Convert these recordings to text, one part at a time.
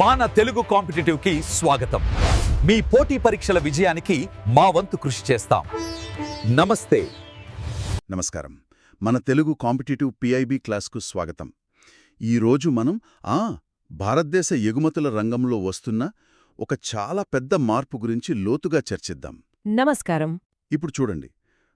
పాన తెలుగు కాంపిటేటివ్ కి స్వాగతం. మీ పోటీ పరీక్షల విజయానికి మా వంతు కృషి చేస్తాం. నమస్తే. నమస్కారం. మన తెలుగు కాంపిటేటివ్ పిఐబి క్లాస్కు స్వాగతం. ఈరోజు మనం భారతదేశ ఎగుమతుల రంగంలో వస్తున్న ఒక చాలా పెద్ద మార్పు గురించి లోతుగా చర్చిద్దాం. నమస్కారం. ఇప్పుడు చూడండి,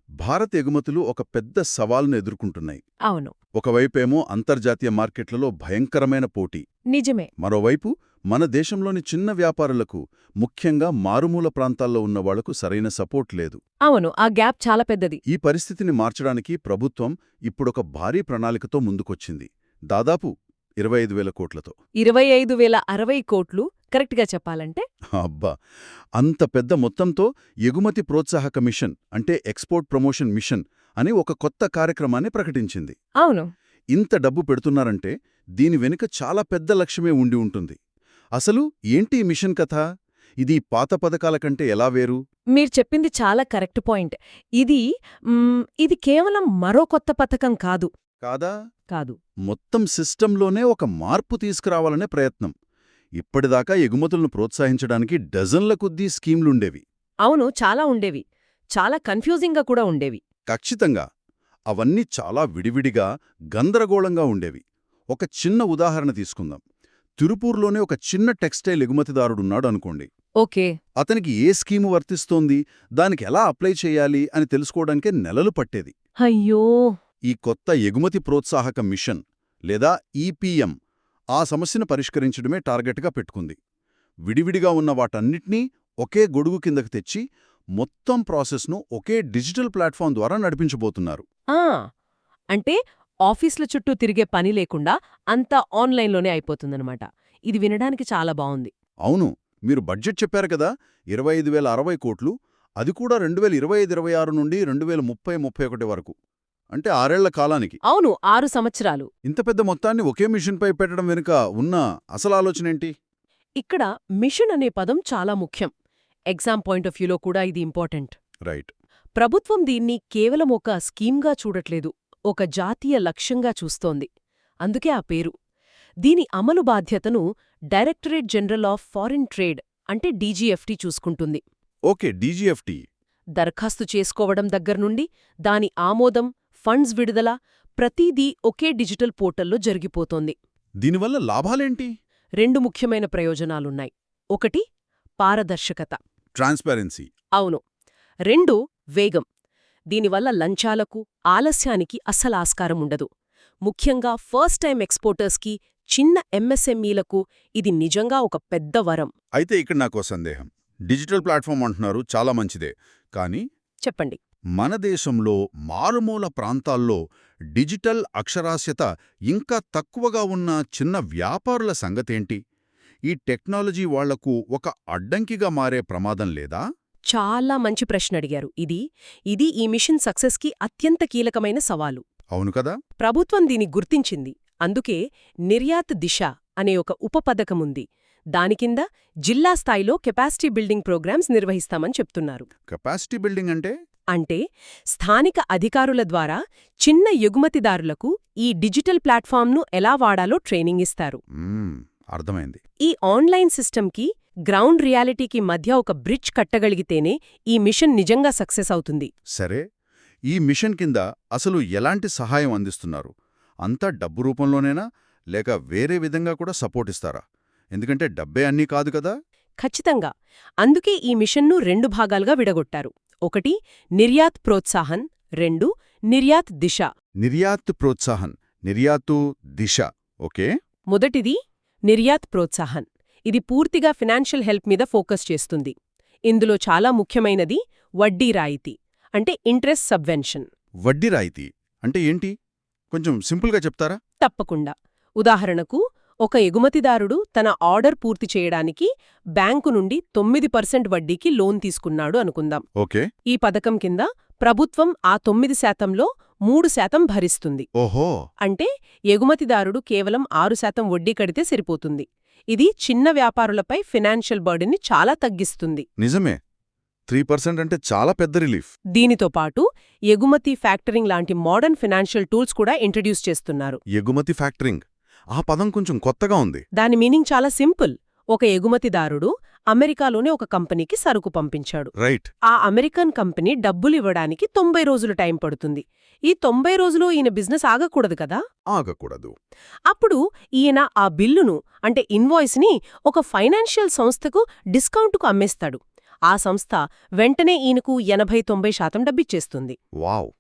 భారత ఎగుమతులు ఒక పెద్ద సవాల్ను ఎదుర్కొంటున్నాయి. అవును, ఒకవైపేమో అంతర్జాతీయ మార్కెట్లలో భయంకరమైన పోటీ, నిజమే. మరోవైపు మన దేశంలోని చిన్న వ్యాపారులకు, ముఖ్యంగా మారుమూల ప్రాంతాల్లో ఉన్నవాళ్లకు సరైన సపోర్ట్ లేదు. అవును, ఆ గ్యాప్ చాలా పెద్దది. ఈ పరిస్థితిని మార్చడానికి ప్రభుత్వం ఇప్పుడొక భారీ ప్రణాళికతో ముందుకొచ్చింది. దాదాపు 25,000 కోట్లతో. 25,060 కోట్లు కరెక్ట్గా చెప్పాలంటే. అబ్బా, అంత పెద్ద మొత్తంతో ఎగుమతి ప్రోత్సాహక మిషన్ అంటే ఎక్స్పోర్ట్ ప్రమోషన్ మిషన్ అని ఒక కొత్త కార్యక్రమాన్ని ప్రకటించింది. అవును. ఇంత డబ్బు పెడుతున్నారంటే దీని వెనుక చాలా పెద్ద లక్ష్యమే ఉండి ఉంటుంది. అసలు ఏంటి ఈ మిషన్ కథ? ఇది పాత పథకాల కంటే ఎలా వేరు? మీరు చెప్పింది చాలా కరెక్ట్ పాయింట్. ఇది కేవలం మరో కొత్త పథకం కాదు. కాదు. మొత్తం సిస్టంలోనే ఒక మార్పు తీసుకురావాలనే ప్రయత్నం. ఇప్పటిదాకా ఎగుమతులను ప్రోత్సహించడానికి డజన్ల కొద్దీ స్కీమ్లుండేవి. అవును, చాలా ఉండేవి. చాలా కన్ఫ్యూజింగ్గా కూడా ఉండేవి. ఖచ్చితంగా. అవన్నీ చాలా విడివిడిగా, గందరగోళంగా ఉండేవి. ఒక చిన్న ఉదాహరణ తీసుకుందాం. తిరుపూర్లోనే ఒక చిన్న టెక్స్టైల్ ఎగుమతిదారుడున్నాడు అనుకోండి. ఓకే. అతనికి ఏ స్కీము వర్తిస్తోంది, దానికి ఎలా అప్లై చేయాలి అని తెలుసుకోవడానికే నెలలు పట్టేది. అయ్యో! ఈ కొత్త ఎగుమతి ప్రోత్సాహక మిషన్ లేదా ఈపీఎం ఆ సమస్యను పరిష్కరించడమే టార్గెట్గా పెట్టుకుంది. విడివిడిగా ఉన్న వాటన్నిటినీ ఒకే గొడుగు కిందకు తెచ్చి మొత్తం ప్రాసెస్ను ఒకే డిజిటల్ ప్లాట్ఫామ్ ద్వారా నడిపించబోతున్నారు. అంటే ఆఫీసుల చుట్టూ తిరిగే పని లేకుండా అంతా ఆన్లైన్లోనే అయిపోతుందన్నమాట. ఇది వినడానికి చాలా బావుంది. అవును, మీరు బడ్జెట్ చెప్పారు కదా, 25,060 కోట్లు. అది కూడా 2025-26 నుండి 2030-31 వరకు. అంటే 6 ఏళ్ల కాలానికి. అవును, 6 సంవత్సరాలు. ఇంత పెద్ద మొత్తాన్ని ఒకే మిషన్పై పెట్టడం వెనుక ఉన్న అసలు ఆలోచనేంటి? ఇక్కడ మిషన్ అనే పదం చాలా ముఖ్యం. ఎగ్జామ్ పాయింట్ ఆఫ్ వ్యూలో కూడా ఇది ఇంపార్టెంట్. రైట్. ప్రభుత్వం దీన్ని కేవలం ఒక స్కీమ్గా చూడట్లేదు, ఒక జాతీయ లక్ష్యంగా చూస్తోంది. అందుకే ఆ పేరు. దీని అమలు బాధ్యతను directorate general of foreign trade అంటే డీజీఎఫ్టీ చూసుకుంటుంది. Okay, DGFT. దరఖాస్తు చేసుకోవడం దగ్గర్నుండి దాని ఆమోదం, ఫండ్స్ విడుదల ప్రతిదీ ఒకే డిజిటల్ పోర్టల్లో జరిగిపోతోంది. దీనివల్ల లాభాలేంటి? 2 ముఖ్యమైన ప్రయోజనాలున్నాయి. 1 పారదర్శకత. ట్రాన్స్పరెన్సీ. అవును. 2 వేగం. దీనివల్ల లంచాలకు, ఆలస్యానికి అస్సలాస్కారం ఉండదు. ముఖ్యంగా ఫస్ట్ టైం ఎక్స్పోర్టర్స్కి, చిన్న ఎంఎస్ఎంఈలకు ఇది నిజంగా ఒక పెద్ద వరం. అయితే ఇక్కడ నాకో సందేహం. డిజిటల్ ప్లాట్ఫామ్ అంటున్నారు, చాలా మంచిదే. కానీ చెప్పండి. మన దేశంలో మారుమూల ప్రాంతాల్లో డిజిటల్ అక్షరాస్యత ఇంకా తక్కువగా ఉన్న చిన్న వ్యాపారుల సంగతేంటి? ఈ టెక్నాలజీ వాళ్లకు ఒక అడ్డంకిగా మారే ప్రమాదం లేదా? చాలా మంచి ప్రశ్న అడిగారు. ఇది ఈ మిషన్ సక్సెస్కి అత్యంత కీలకమైన సవాలు. అవును కదా. ప్రభుత్వం దీని గుర్తించింది. అందుకే నిర్యాత్ దిశ అనే ఒక ఉపపథకముంది. దానికింద జిల్లా స్థాయిలో కెపాసిటీ బిల్డింగ్ ప్రోగ్రామ్స్ నిర్వహిస్తామని చెప్తున్నారు. కెపాసిటీ బిల్డింగ్ అంటే స్థానిక అధికారుల ద్వారా చిన్న ఎగుమతిదారులకు ఈ డిజిటల్ ప్లాట్ఫామ్ను ఎలా వాడాలో ట్రైనింగ్ ఇస్తారు. అర్థమైంది. ఈ ఆన్లైన్ సిస్టమ్కి, గ్రౌండ్ రియాలిటీకి మధ్య ఒక బ్రిడ్జ్ కట్టగలిగితేనే ఈ మిషన్ నిజంగా సక్సెస్ అవుతుంది. సరే, ఈ మిషన్ కింద అసలు ఎలాంటి సహాయం అందిస్తున్నారు? అంతా డబ్బు రూపంలోనేనా, లేక వేరే విధంగా కూడా సపోర్ట్ ఇస్తారా? ఎందుకంటే డబ్బే అన్నీ కాదు కదా. ఖచ్చితంగా. అందుకే ఈ మిషన్ను 2 భాగాలుగా విడగొట్టారు. 1 నిర్యాత్ ప్రోత్సాహన్, 2 నిర్యాత్ దిశ. నిర్యాత్ ప్రోత్సాహన్, నిర్యాతు దిశ. ఓకే. మొదటిది నిర్యాత్ ప్రోత్సాహన్. ఇది పూర్తిగా ఫినాన్షియల్ హెల్ప్ మీద ఫోకస్ చేస్తుంది. ఇందులో చాలా ముఖ్యమైనది వడ్డీ రాయితీ అంటే ఇంట్రెస్ట్ సబ్వెన్షన్. వడ్డీ రాయితీ అంటే ఏంటి? కొంచెం సింపుల్గా చెప్తారా? తప్పకుండా. ఉదాహరణకు, ఒక ఎగుమతిదారుడు తన ఆర్డర్ పూర్తి చేయడానికి బ్యాంకు నుండి 9% వడ్డీకి లోన్ తీసుకున్నాడు అనుకుందాం. ఓకే. ఈ పథకం కింద ప్రభుత్వం ఆ 9%లో 3% భరిస్తుంది. ఓహో. అంటే ఎగుమతిదారుడు కేవలం 6% వడ్డీ కడితే సరిపోతుంది. ఇది చిన్న వ్యాపారులపై ఫినాన్షియల్ బర్డెన్ని చాలా తగ్గిస్తుంది. నిజమే. 3% అంటే చాలా పెద్ద రిలీఫ్. దీనితో పాటు ఎగుమతి ఫ్యాక్టరింగ్ లాంటి మోడర్న్ ఫినాన్షియల్ టూల్స్ కూడా ఇంట్రడ్యూస్ చేస్తున్నారు. ఎగుమతి ఫ్యాక్టరింగ్, ఆ పదం కొంచెం కొత్తగా ఉంది. దాని మీనింగ్ చాలా సింపుల్. ఒక ఎగుమతిదారుడు అమెరికాలోని ఒక కంపెనీకి సరుకు పంపించాడు. రైట్. ఆ అమెరికన్ కంపెనీ డబ్బులివ్వడానికి 90 రోజులు టైం పడుతుంది. ఈ 90 రోజులు ఈయన బిజినెస్ ఆగకూడదు కదా. ఆగకూడదు. అప్పుడు ఈయన ఆ బిల్లును అంటే ఇన్వాయిస్ని ఒక ఫైనాన్షియల్ సంస్థకు డిస్కౌంటుకు అమ్మేస్తాడు. ఆ సంస్థ వెంటనే ఈయనకు 80–90% డబ్బిచ్చేస్తుంది. వావ్.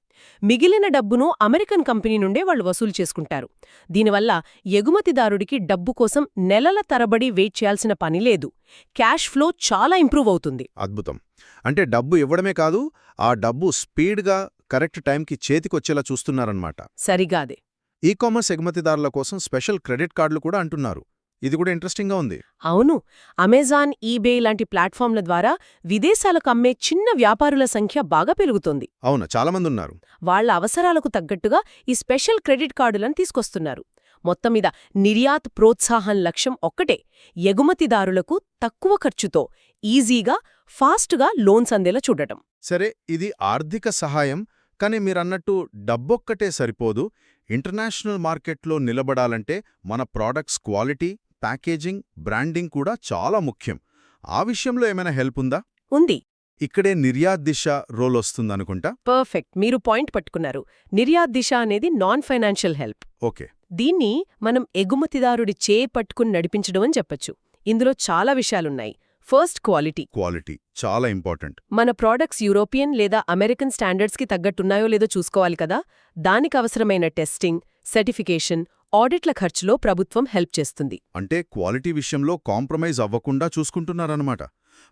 మిగిలిన డబ్బును అమెరికన్ కంపెనీ నుండే వాళ్ళు వసూలు చేసుకుంటారు. దీనివల్ల ఎగుమతిదారుడికి డబ్బు కోసం నెలల తరబడి వెయిట్ చేయాల్సిన పని లేదు. క్యాష్ ఫ్లో చాలా ఇంప్రూవ్ అవుతుంది. అద్భుతం. అంటే డబ్బు ఇవ్వడమే కాదు, ఆ డబ్బు స్పీడ్గా కరెక్ట్ టైంకి చేతికొచ్చేలా చూస్తున్నారన్నమాట. సరిగాదే. ఈకామర్స్ ఎగుమతిదారుల కోసం స్పెషల్ క్రెడిట్ కార్డులు కూడా అంటున్నారు. ఇది కూడా ఇంట్రెస్టింగ్గా ఉంది. అవును. అమెజాన్, ఈబే లాంటి ప్లాట్ఫామ్ల ద్వారా విదేశాలకు అమ్మే చిన్న వ్యాపారుల సంఖ్య బాగా పెరుగుతోంది. అవును, చాలామంది ఉన్నారు. వాళ్ల అవసరాలకు తగ్గట్టుగా ఈ స్పెషల్ క్రెడిట్ కార్డులను తీసుకొస్తున్నారు. మొత్తమీద నిర్యాత్ ప్రోత్సాహం లక్ష్యం ఒక్కటే: ఎగుమతిదారులకు తక్కువ ఖర్చుతో ఈజీగా, ఫాస్ట్గా లోన్స్ అందేలా చూడటం. సరే, ఇది ఆర్థిక సహాయం. కానీ మీరన్నట్టు డబ్బొక్కటే సరిపోదు. ఇంటర్నేషనల్ మార్కెట్లో నిలబడాలంటే మన ప్రోడక్ట్స్ క్వాలిటీ, ప్యాకేజింగ్, బ్రాండింగ్ కూడా చాలా ముఖ్యం. ఆ విషయంలో ఏమైనా హెల్ప్ ఉందా? ఉంది. ఇక్కడే నిర్యాత్ దిశ రోల్ వస్తుందనుకుంటా. పర్ఫెక్ట్, మీరు పాయింట్ పట్టుకున్నారు. నిర్యాత్ దిశ అనేది నాన్ ఫైనాన్షియల్ హెల్ప్. ఓకే. దీన్ని మనం ఎగుమతిదారుడి పట్టుకుని నడిపించడం అని చెప్పొచ్చు. ఇందులో చాలా విషయాలున్నాయి. ఫస్ట్, క్వాలిటీ చాలా ఇంపార్టెంట్. మన ప్రోడక్ట్స్ యూరోపియన్ లేదా అమెరికన్ స్టాండర్డ్స్కి తగ్గట్టున్నాయో లేదో చూసుకోవాలి కదా. దానికవసరమైన టెస్టింగ్, సర్టిఫికేషన్, ఆడిట్ల ఖర్చులో ప్రభుత్వం హెల్ప్ చేస్తుంది. అంటే క్వాలిటీ విషయంలో కాంప్రమైజ్ అవ్వకుండా చూసుకుంటున్నారన్నమాట.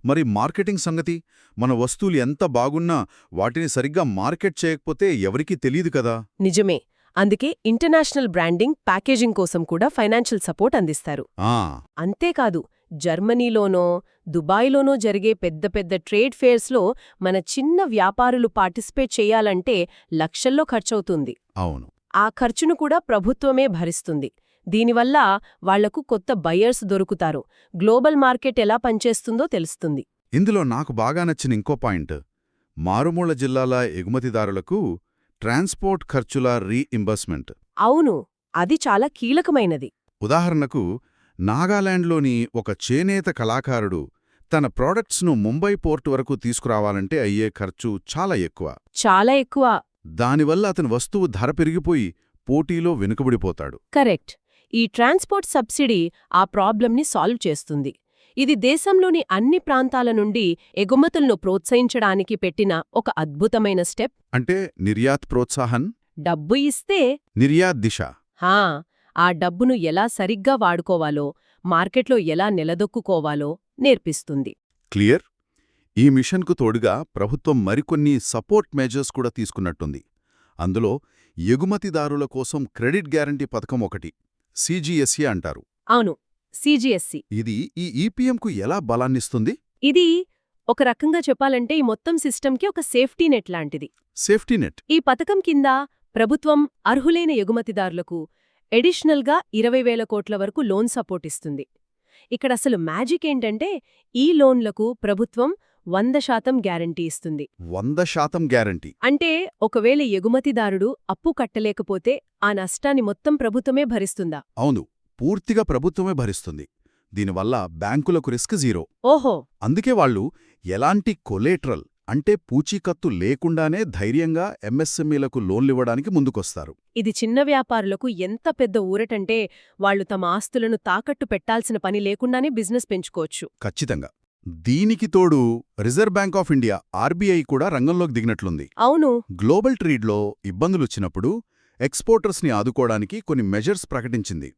మరి మార్కెటింగ్ సంగతి? మన వస్తువులు ఎంత బాగున్నా వాటిని సరిగ్గా మార్కెట్ చేయకపోతే ఎవరికీ తెలియదు కదా. నిజమే. అందుకే ఇంటర్నేషనల్ బ్రాండింగ్, ప్యాకేజింగ్ కోసం కూడా ఫైనాన్షియల్ సపోర్ట్ అందిస్తారు. అంతేకాదు, జర్మనీలోనో దుబాయ్లోనో జరిగే పెద్ద పెద్ద ట్రేడ్ ఫేర్స్లో మన చిన్న వ్యాపారులు పార్టిసిపేట్ చేయాలంటే లక్షల్లో ఖర్చవుతుంది. అవును. ఆ ఖర్చును కూడా ప్రభుత్వమే భరిస్తుంది. దీనివల్ల వాళ్లకు కొత్త బయర్స్ దొరుకుతారు. గ్లోబల్ మార్కెట్ ఎలా పనిచేస్తుందో తెలుస్తుంది. ఇందులో నాకు బాగా నచ్చిన ఇంకో పాయింట్, మారుమూల జిల్లాల ఎగుమతిదారులకు ట్రాన్స్పోర్ట్ ఖర్చుల రీఇంబర్స్మెంట్. అవును, అది చాలా కీలకమైనది. ఉదాహరణకు, నాగాలాండ్లోని ఒక చేనేత కళాకారుడు తన ప్రోడక్ట్స్ను ముంబై పోర్ట్ వరకు తీసుకురావాలంటే అయ్యే ఖర్చు చాలా ఎక్కువ. దానివల్ల అతని వస్తువు ధర పెరిగిపోయి పోటీలో వెనుకబడిపోతాడు. కరెక్ట్. ఈ ట్రాన్స్పోర్ట్ సబ్సిడీ ఆ ప్రాబ్లంని సాల్వ్ చేస్తుంది. ఇది దేశంలోని అన్ని ప్రాంతాల నుండి ఎగుమతులను ప్రోత్సహించడానికి పెట్టిన ఒక అద్భుతమైన స్టెప్. అంటే నిర్యాత్ ప్రోత్సాహన్, డబ్బు ఇస్తే నిర్యాత్ దిశ. ఆ డబ్బును ఎలా సరిగ్గా వాడుకోవాలో, మార్కెట్లో ఎలా నిలదొక్కుకోవాలో నేర్పిస్తుంది. క్లియర్. ఈ మిషన్కు తోడుగా ప్రభుత్వం మరికొన్ని సపోర్ట్ మెజర్స్ కూడా తీసుకున్నట్టుంది. అందులో ఎగుమతిదారుల కోసం క్రెడిట్ గ్యారంటీ పథకం ఒకటి, సిజిఎస్సి అంటారు. అవును, సిజిఎస్సి. ఇది ఈ ఈపీఎంకు ఎలా బలాన్నిస్తుంది? ఇది ఒక రకంగా చెప్పాలంటే ఈ మొత్తం సిస్టమ్కి ఒక సేఫ్టీ నెట్ లాంటిది. Safety net. ఈ పథకం కింద ప్రభుత్వం అర్హులైన ఎగుమతిదారులకు ఎడిషనల్గా 20,000 కోట్ల వరకు లోన్ సపోర్ట్ ఇస్తుంది. ఇక్కడ అసలు మ్యాజిక్ ఏంటంటే, ఈ లోన్లకు ప్రభుత్వం 100% గ్యారంటీ ఇస్తుంది. 100% గ్యారంటీ అంటే ఒకవేళ ఎగుమతిదారుడు అప్పు కట్టలేకపోతే ఆ నష్టాన్ని మొత్తం ప్రభుత్వమే భరిస్తుందా? అవును, పూర్తిగా ప్రభుత్వమే భరిస్తుంది. దీనివల్ల బ్యాంకులకు రిస్క్ జీరో. ఓహో. అందుకే వాళ్ళు ఎలాంటి కొలేట్రల్ అంటే పూచీకత్తు లేకుండానే ధైర్యంగా ఎంఎస్ఎంఈలకు లోన్లివ్వడానికి ముందుకొస్తారు. ఇది చిన్న వ్యాపారులకు ఎంత పెద్ద ఊరటంటే, వాళ్లు తమ ఆస్తులను తాకట్టు పెట్టాల్సిన పని లేకుండానే బిజినెస్ పెంచుకోవచ్చు. ఖచ్చితంగా. దీనికి తోడు reserve bank of India RBI కూడా రంగంలోకి దిగినట్లుంది. అవును. గ్లోబల్ ట్రేడ్లో ఇబ్బందులొచ్చినప్పుడు ఎక్స్పోర్టర్స్ని ఆదుకోవడానికి కొన్ని మెజర్స్ ప్రకటించింది.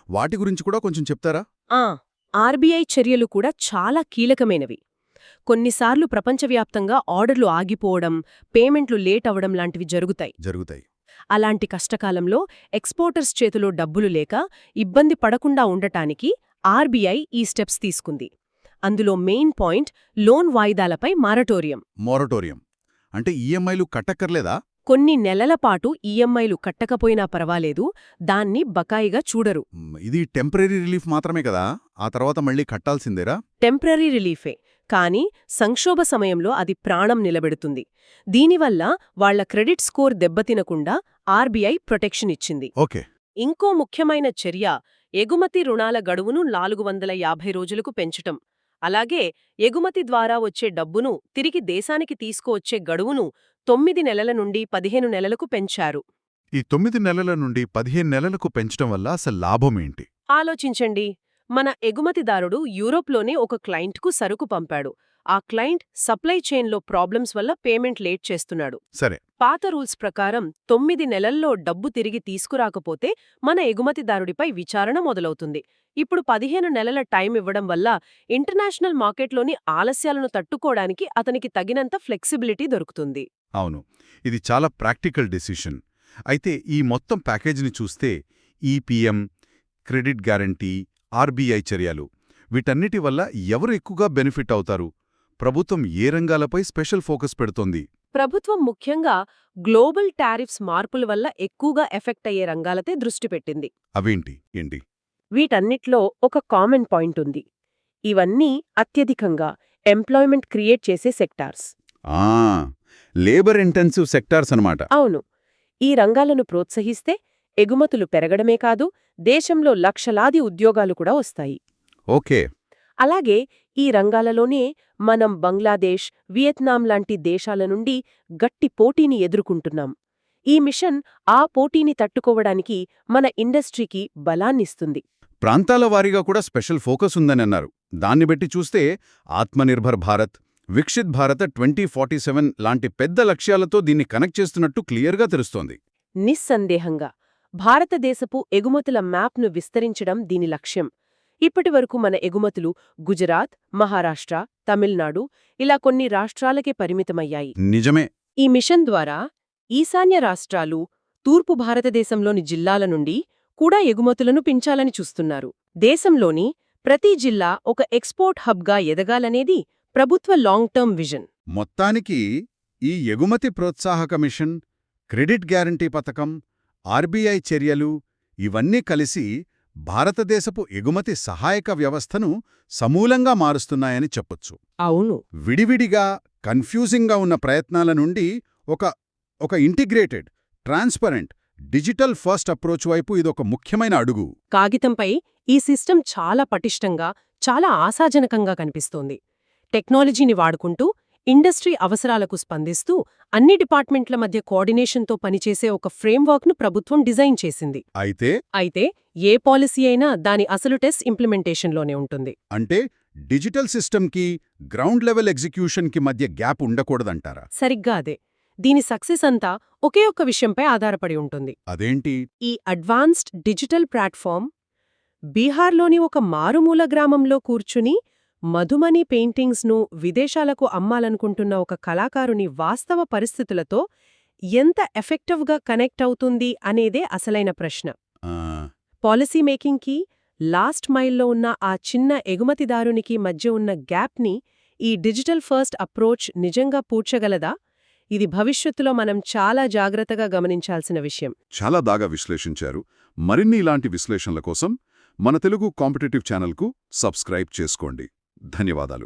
వాటి గురించి కూడా కొంచెం చెప్తారా? ఆర్బీఐ చర్యలు కూడా చాలా కీలకమైనవి. కొన్నిసార్లు ప్రపంచవ్యాప్తంగా ఆర్డర్లు ఆగిపోవడం, పేమెంట్లు లేట్ అవడం లాంటివి జరుగుతాయి. అలాంటి కష్టకాలంలో ఎక్స్పోర్టర్స్ చేతిలో డబ్బులు లేక ఇబ్బంది పడకుండా ఉండటానికి ఆర్బీఐ ఈ స్టెప్స్ తీసుకుంది. అందులో మెయిన్ పాయింట్ లోన్ వాయిదాలపై మారటోరియం. అంటే ఈఎంఐలు కట్టక్కర్లేదా? కొన్ని నెలల పాటు ఈఎంఐలు కట్టకపోయినా పర్వాలేదు, దాన్ని బకాయిగా చూడరు. ఇది టెంపరరీ రిలీఫ్ మాత్రమే కదా? ఆ తర్వాత మళ్ళీ కట్టాల్సిందేరా? టెంపరరీ రిలీఫే, కానీ సంక్షోభ సమయంలో అది ప్రాణం నిలబెడుతుంది. దీనివల్ల వాళ్ల క్రెడిట్ స్కోర్ దెబ్బతినకుండా ఆర్బీఐ ప్రొటెక్షన్ ఇచ్చింది. ఓకే. ఇంకో ముఖ్యమైన చర్య ఎగుమతి రుణాల గడువును 450 రోజులకు పెంచటం, అలాగే ఎగుమతి ద్వారా వచ్చే డబ్బును తిరిగి దేశానికి తీసుకువచ్చే గడువును 9 నెలల నుండి 15 నెలలకు పెంచారు. ఈ 9 నెలల నుండి 15 నెలలకు పెంచడం వల్ల అసలు లాభమేంటి? ఆలోచించండి, మన ఎగుమతిదారుడు యూరోప్లోనే ఒక క్లయింట్కు సరుకు పంపాడు. ఆ క్లయింట్ సప్లై చైన్లో ప్రాబ్లమ్స్ వల్ల పేమెంట్ లేట్ చేస్తున్నాడు. సరే, పాత రూల్స్ ప్రకారం 9 నెలల్లో డబ్బు తిరిగి తీసుకురాకపోతే మన ఎగుమతిదారుడిపై విచారణ మొదలవుతుంది. ఇప్పుడు 15 నెలల టైం ఇవ్వడం వల్ల ఇంటర్నేషనల్ మార్కెట్లోని ఆలస్యాలను తట్టుకోవడానికి అతనికి తగినంత ఫ్లెక్సిబిలిటీ దొరుకుతుంది. అవును, ఇది చాలా ప్రాక్టికల్ డెసిషన్. అయితే ఈ మొత్తం ప్యాకేజీని చూస్తే ఈపీఎం, క్రెడిట్ గ్యారంటీ, ఆర్బీఐ చర్యలు, వీటన్నిటి వల్ల ఎవరు ఎక్కువగా బెనిఫిట్ అవుతారు? ప్రభుత్వం ఏ రంగాలపై స్పెషల్ ఫోకస్ పెడుతోంది? ప్రభుత్వం ముఖ్యంగా గ్లోబల్ టారిఫ్స్ మార్పుల వల్ల ఎక్కువగా ఎఫెక్ట్ అయ్యే రంగాలతే దృష్టి పెట్టింది. ఏంటి? వీటన్నిట్లో ఒక కామన్ పాయింట్ ఉంది. ఇవన్నీ అత్యధికంగా ఎంప్లాయ్మెంట్ క్రియేట్ చేసే సెక్టార్స్. లేబర్ ఇంటెన్సివ్ సెక్టార్స్ అన్నమాట. అవును. ఈ రంగాలను ప్రోత్సహిస్తే ఎగుమతులు పెరగడమే కాదు, దేశంలో లక్షలాది ఉద్యోగాలు కూడా వస్తాయి. ఓకే. అలాగే ఈ రంగాలలోనే మనం బంగ్లాదేశ్, వియత్నాం లాంటి దేశాల నుండి గట్టి పోటీని ఎదుర్కొంటున్నాం. ఈ మిషన్ ఆ పోటీని తట్టుకోవడానికి మన ఇండస్ట్రీకి బలాన్నిస్తుంది. ప్రాంతాల వారీగా కూడా స్పెషల్ ఫోకస్ ఉందని అన్నారు. దాన్ని బట్టి చూస్తే ఆత్మనిర్భర్ భారత్, వికసిత్ భారత 2047 లాంటి పెద్ద లక్ష్యాలతో దీన్ని కనెక్ట్ చేస్తున్నట్టు క్లియర్గా తెలుస్తోంది. నిస్సందేహంగా భారతదేశపు ఎగుమతుల మ్యాప్ను విస్తరించడం దీని లక్ష్యం. ఇప్పటివరకు మన ఎగుమతులు గుజరాత్, మహారాష్ట్ర, తమిళనాడు ఇలా కొన్ని రాష్ట్రాలకే పరిమితమయ్యాయి. నిజమే. ఈ మిషన్ ద్వారా ఈశాన్య రాష్ట్రాలు, తూర్పు భారతదేశంలోని జిల్లాల నుండి కూడా ఎగుమతులను పెంచాలని చూస్తున్నారు. దేశంలోని ప్రతి జిల్లా ఒక ఎక్స్పోర్ట్ హబ్గా ఎదగాలనేది ప్రభుత్వ లాంగ్ టర్మ్ విజన్. మొత్తానికి ఈ ఎగుమతి ప్రోత్సాహక మిషన్, క్రెడిట్ గ్యారంటీ పథకం, ఆర్బీఐ చర్యలు ఇవన్నీ కలిసి భారతదేశపు ఎగుమతి సహాయక వ్యవస్థను సమూలంగా మారుస్తున్నాయని చెప్పొచ్చు. అవును. విడివిడిగా, కన్ఫ్యూజింగ్గా ఉన్న ప్రయత్నాల నుండి ఒక integrated, transparent, digital first approach వైపు ఇదొక ముఖ్యమైన అడుగు. కాగితంపై ఈ సిస్టమ్ చాలా పటిష్టంగా, చాలా ఆశాజనకంగా కనిపిస్తోంది. టెక్నాలజీని వాడుకుంటూ, ఇండస్ట్రీ అవసరాలకు స్పందిస్తూ, అన్ని డిపార్ట్మెంట్ల మధ్య కోఆర్డినేషన్తో పనిచేసే ఒక ఫ్రేమ్వర్క్ను ప్రభుత్వం డిజైన్ చేసింది. అయితే ఏ పాలసీ అయినా దాని అసలు టెస్ట్ ఇంప్లిమెంటేషన్లోనే ఉంటుంది. అంటే డిజిటల్ సిస్టమ్కి, గ్రౌండ్ లెవెల్ ఎగ్జిక్యూషన్కి మధ్య గ్యాప్ ఉండకూడదంటారా? సరిగ్గా అదే. దీని సక్సెస్ అంతా ఒకే ఒక్క విషయంపై ఆధారపడి ఉంటుంది. అదేంటి? ఈ అడ్వాన్స్డ్ డిజిటల్ ప్లాట్ఫామ్ బీహార్లోని ఒక మారుమూల గ్రామంలో కూర్చుని మధుమని పెయింటింగ్స్ను విదేశాలకు అమ్మాలనుకుంటున్న ఒక కళాకారుని వాస్తవ పరిస్థితులతో ఎంత ఎఫెక్టివ్గా కనెక్ట్ అవుతుంది అనేదే అసలైన ప్రశ్న. పాలసీ మేకింగ్కి, లాస్ట్ మైల్లో ఉన్న ఆ చిన్న ఎగుమతిదారునికి మధ్య ఉన్న గ్యాప్ని ఈ డిజిటల్ ఫస్ట్ అప్రోచ్ నిజంగా పూడ్చగలదా? ఇది భవిష్యత్తులో మనం చాలా జాగ్రత్తగా గమనించాల్సిన విషయం. చాలా బాగా విశ్లేషించారు. మరిన్ని ఇలాంటి విశ్లేషణల కోసం మన తెలుగు కాంపిటేటివ్ ఛానల్కు సబ్స్క్రైబ్ చేసుకోండి. ధన్యవాదాలు.